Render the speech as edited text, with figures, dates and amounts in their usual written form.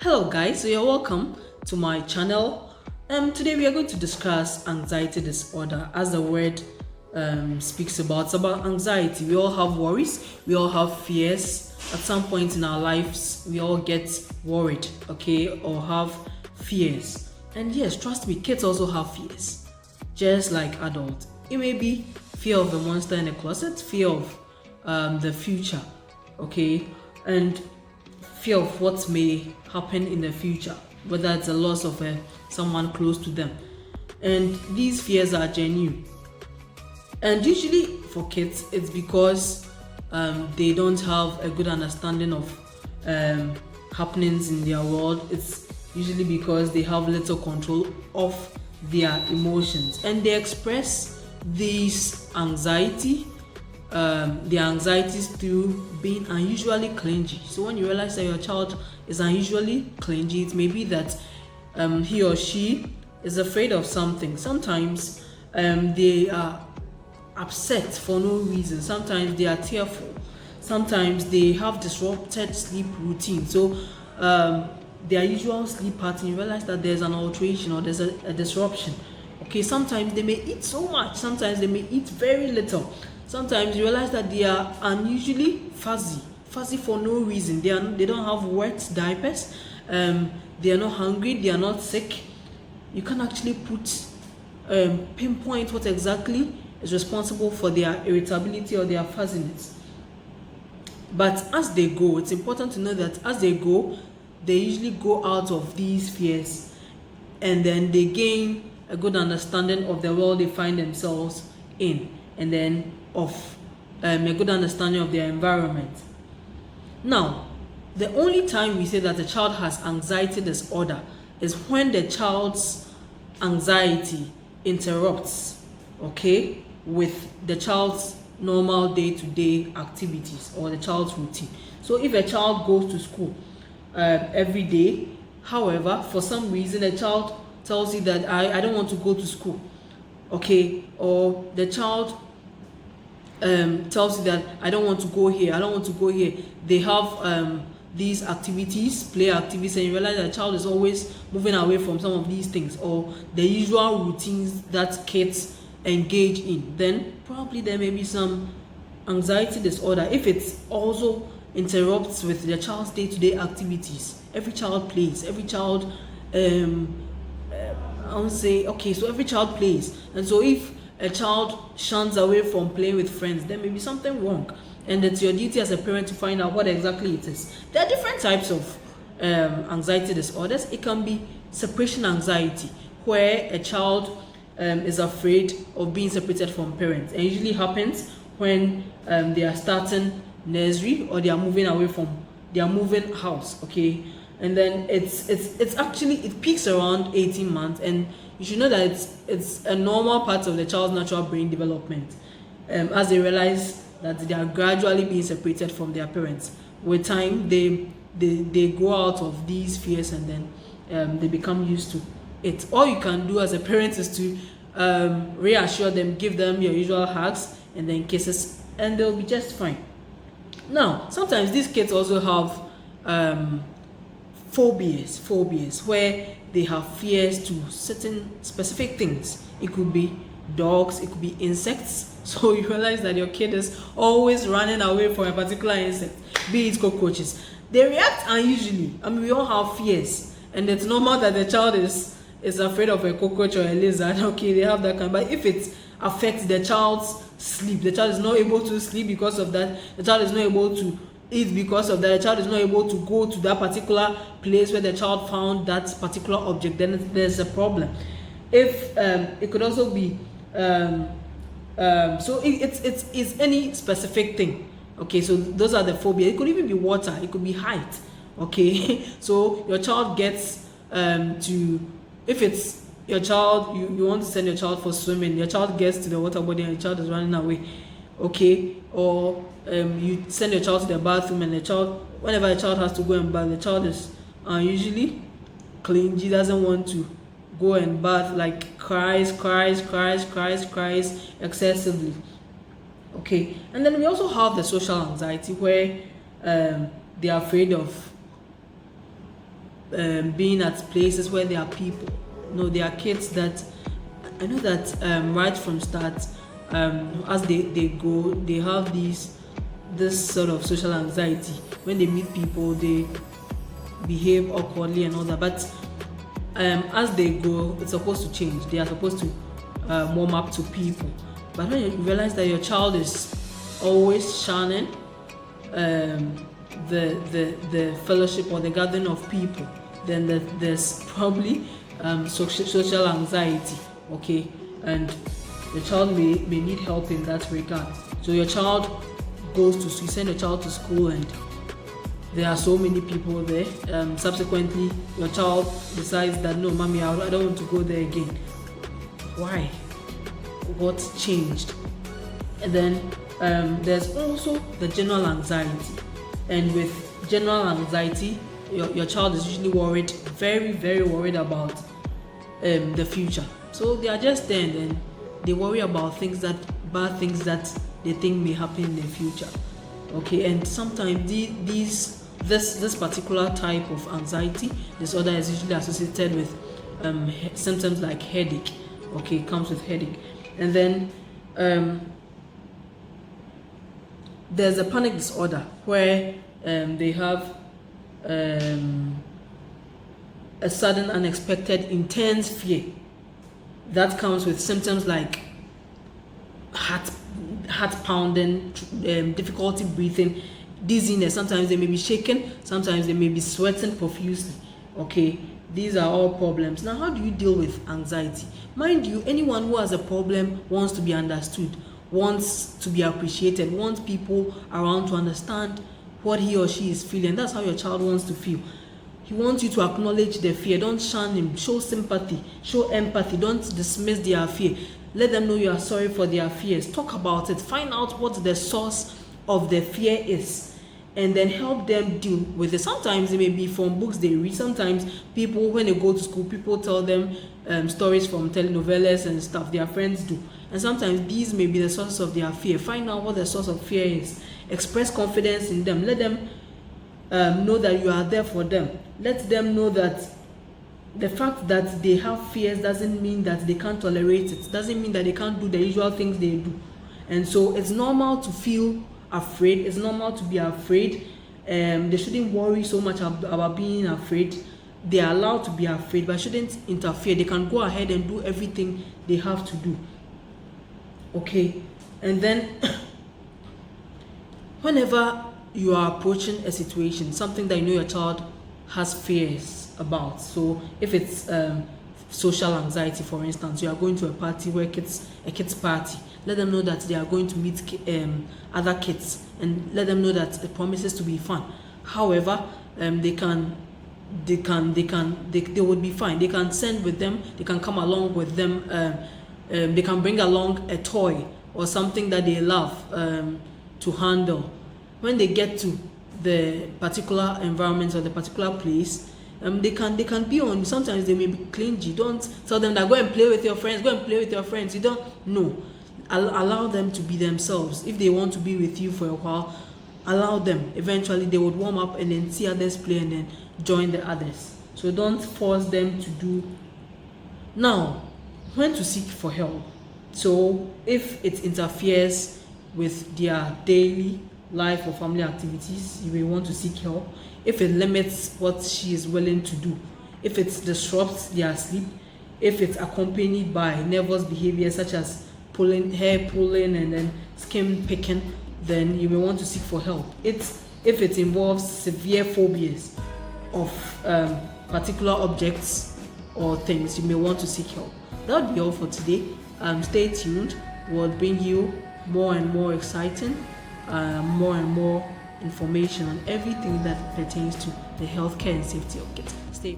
Hello guys, so you're welcome to my channel. Today we are going to discuss anxiety disorder. As the word speaks about, it's about anxiety. We all have worries, we all have fears. At some point in our lives, we all get worried, okay, or have fears. And yes, trust me, kids also have fears, just like adults. It may be fear of a monster in the closet, fear of the future, okay, and fear of what may happen in the future, whether it's a loss of someone close to them. And these fears are genuine. And usually for kids, it's because they don't have a good understanding of happenings in their world. It's usually because they have little control of their emotions, and they express these the anxieties through being unusually clingy. So when you realize that your child is unusually clingy, it may be that he or she is afraid of something. Sometimes they are upset for no reason. Sometimes they are tearful. Sometimes they have disrupted sleep routine. So their usual sleep pattern, you realize that there's an alteration or there's a disruption. Okay, sometimes they may eat so much. Sometimes they may eat very little. Sometimes you realize that they are unusually fuzzy for no reason. They don't have wet diapers. They are not hungry. They are not sick. You can actually pinpoint what exactly is responsible for their irritability or their fuzziness. But as they go, it's important to know that as they go, they usually go out of these fears, and then they gain a good understanding of the world they find themselves in, and then of a good understanding of their environment. Now, the only time we say that a child has anxiety disorder is when the child's anxiety interrupts, okay, with the child's normal day-to-day activities or the child's routine. So if a child goes to school every day, however, for some reason the child tells you that I don't want to go to school, okay, or the child tells you that I don't want to go here, I don't want to go here. They have these activities, play activities, and you realize that the child is always moving away from some of these things or the usual routines that kids engage in, then probably there may be some anxiety disorder. If it also interrupts with the child's day-to-day activities, every child plays, every child I would say, okay, so every child plays, and so if a child shuns away from playing with friends, there may be something wrong, and it's your duty as a parent to find out what exactly it is. There are different types of anxiety disorders. It can be separation anxiety, where a child is afraid of being separated from parents, and it usually happens when they are starting nursery or they are moving away from their moving house, okay. And then it's actually, it peaks around 18 months, and you should know that it's a normal part of the child's natural brain development. As they realize that they are gradually being separated from their parents, with time they grow out of these fears, and then they become used to it. All you can do as a parent is to reassure them, give them your usual hugs, and then kisses, and they'll be just fine. Now, sometimes these kids also have phobias where they have fears to certain specific things. It could be dogs, it could be insects. So you realize that your kid is always running away from a particular insect, be it cockroaches. They react unusually. I mean, we all have fears, and it's normal that the child is afraid of a cockroach or a lizard. Okay, they have that kind. But if it affects the child's sleep, the child is not able to sleep because of that, the child is not able to eat because of that, the child is not able to go to that particular place where the child found that particular object, then there's a problem. If it could also be so it's any specific thing, okay. So those are the phobias. It could even be water, it could be height, okay. So your child gets if it's your child, you want to send your child for swimming, your child gets to the water body and your child is running away, okay. Or you send your child to the bathroom, and the child, whenever the child has to go and bath, the child is usually clingy, doesn't want to go and bath, like cries excessively, okay. And then we also have the social anxiety, where they are afraid of being at places where there are people. There are kids that I know that right from start, as they go, they have this sort of social anxiety. When they meet people, they behave awkwardly and all that. But as they go, it's supposed to change. They are supposed to warm up to people. But when you realize that your child is always shunning the fellowship or the gathering of people, then there's probably social anxiety, okay? And the child may need help in that regard. So your child you send your child to school, and there are so many people there. Subsequently, your child decides that, no, mommy, I don't want to go there again. Why? What changed? And then there's also the general anxiety. And with general anxiety, your child is usually worried, very, very worried about the future. So they are just there, and then they worry about bad things that they think may happen in the future. Okay, and sometimes this particular type of anxiety disorder is usually associated with symptoms like headache. Okay, it comes with headache. And then there's a panic disorder where they have a sudden, unexpected, intense fear that comes with symptoms like heart pounding, difficulty breathing, dizziness. Sometimes they may be shaking, sometimes they may be sweating profusely. Okay, these are all problems. Now, how do you deal with anxiety? Mind you, anyone who has a problem wants to be understood, wants to be appreciated, wants people around to understand what he or she is feeling. That's how your child wants to feel. He wants you to acknowledge their fear. Don't shun him. Show sympathy. Show empathy. Don't dismiss their fear. Let them know you are sorry for their fears. Talk about it. Find out what the source of the fear is, and then help them deal with it. Sometimes it may be from books they read. Sometimes people, when they go to school, people tell them stories from telenovelas and stuff their friends do. And sometimes these may be the source of their fear. Find out what the source of fear is. Express confidence in them. Let them know that you are there for them. Let them know that the fact that they have fears doesn't mean that they can't tolerate it. Doesn't mean that they can't do the usual things they do. And so it's normal to feel afraid. It's normal to be afraid. They shouldn't worry so much about being afraid. They are allowed to be afraid, but shouldn't interfere. They can go ahead and do everything they have to do. Okay, and then whenever you are approaching a situation, something that you know your child has fears about. So if it's social anxiety, for instance, you are going to a party where a kids party, let them know that they are going to meet other kids, and let them know that it promises to be fun. However, they would be fine. They can send with them, they can come along with them, they can bring along a toy or something that they love to handle. When they get to the particular environment or the particular place, they can be on. Sometimes they may be clingy. Don't tell them that go and play with your friends. Go and play with your friends. You don't know. Allow them to be themselves. If they want to be with you for a while, allow them. Eventually, they would warm up and then see others play and then join the others. So don't force them to do. Now, when to seek for help. So if it interferes with their daily life or family activities, you may want to seek help. If it limits what she is willing to do, if it disrupts their sleep, if it's accompanied by nervous behavior such as hair pulling and then skin picking, then you may want to seek for help. If it involves severe phobias of particular objects or things, you may want to seek help. That would be all for today. Stay tuned. We'll bring you more and more exciting, more and more information on everything that pertains to the healthcare and safety of kids. Stay